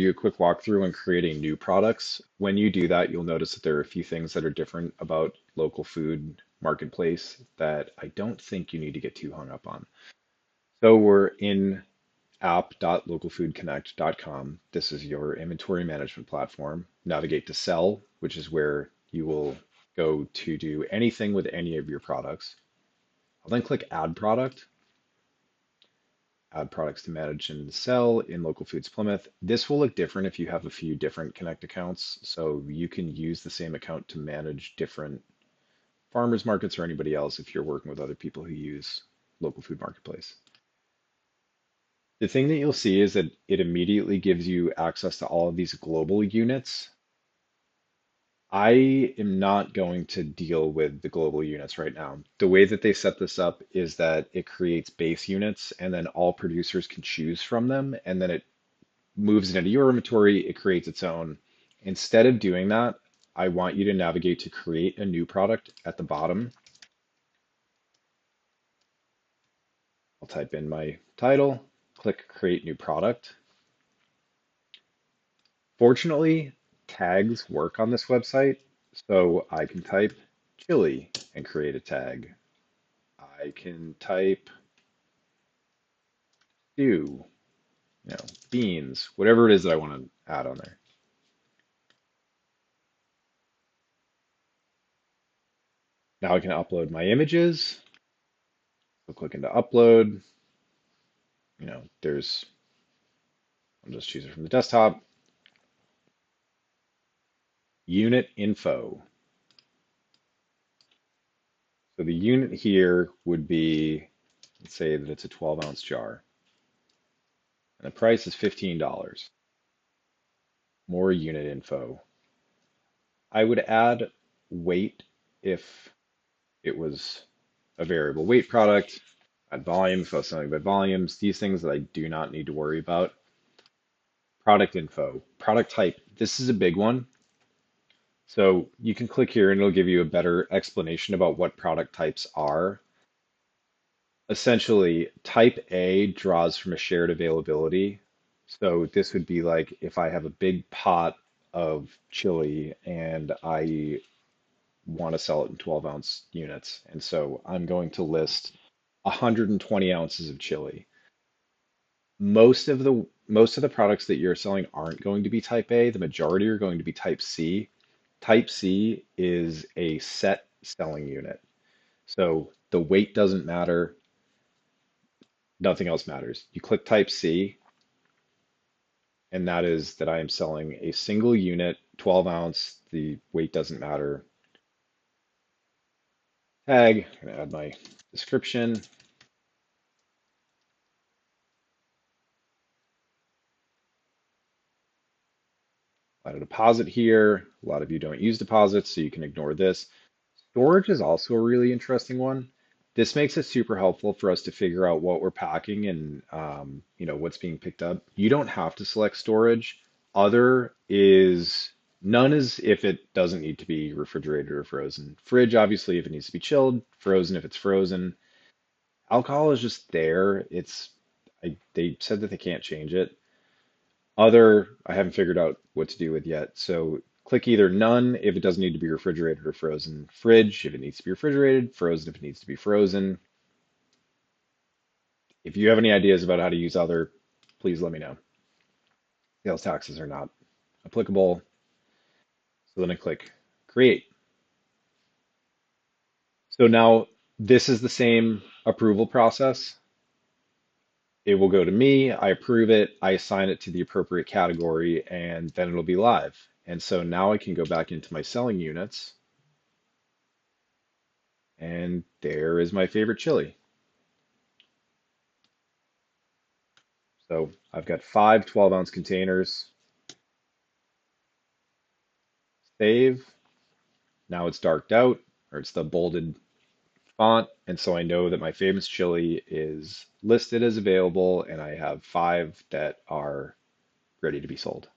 do a quick walkthrough on creating new products. When you do that, you'll notice that there are a few things that are different about local food marketplace that I don't think you need to get too hung up on. So we're in app.localfoodconnect.com. This is your inventory management platform. Navigate to sell, which is where you will go to do anything with any of your products. I'll then click add product, add products to manage and sell in Local Foods Plymouth. This will look different if you have a few different Connect accounts. So you can use the same account to manage different farmers markets or anybody else if you're working with other people who use local food marketplace. The thing that you'll see is that it immediately gives you access to all of these global units. I am not going to deal with the global units right now. The way that they set this up is that it creates base units and then all producers can choose from them and then it moves it into your inventory, it creates its own. Instead of doing that, I want you to navigate to create a new product at the bottom. I'll type in my title, click create new product. Fortunately, tags work on this website, so I can type chili and create a tag. I can type stew, beans, whatever it is that I want to add on there. Now I can upload my images. So click into upload. There's, I'll just choose it from the desktop. Unit info. So the unit here would be, let's say that it's a 12-ounce jar. And the price is $15. More unit info. I would add weight if it was a variable weight product, add volume if I was selling by volumes, these things that I do not need to worry about. Product info, product type. This is a big one. So you can click here and it'll give you a better explanation about what product types are. Essentially, type A draws from a shared availability. So this would be like if I have a big pot of chili and I want to sell it in 12-ounce units. And so I'm going to list 120 ounces of chili. Most of the products that you're selling aren't going to be type A. The majority are going to be type C. Type C is a set selling unit. So the weight doesn't matter. Nothing else matters. You click type C, and that is that I am selling a single unit, 12 ounce. The weight doesn't matter. Tag, I'm going to add my description. Add a deposit here. A lot of you don't use deposits, so you can ignore this. Storage is also a really interesting one. This makes it super helpful for us to figure out what we're packing and what's being picked up. You don't have to select storage. Other is none is if it doesn't need to be refrigerated or frozen. Fridge, obviously, if it needs to be chilled. Frozen, if it's frozen. Alcohol is just there. They said that they can't change it. Other, I haven't figured out what to do with yet. So click either none if it doesn't need to be refrigerated or frozen. Fridge if it needs to be refrigerated. Frozen if it needs to be frozen. If you have any ideas about how to use other, please let me know. Sales taxes are not applicable. So then I click create. So now this is the same approval process. It will go to me, I approve it, I assign it to the appropriate category, and then it'll be live. And so now I can go back into my selling units, and there is my favorite chili. So I've got 5 12-ounce containers. Save. Now it's darked out, or it's the bolded font, and so I know that my famous chili is listed as available, and I have 5 that are ready to be sold.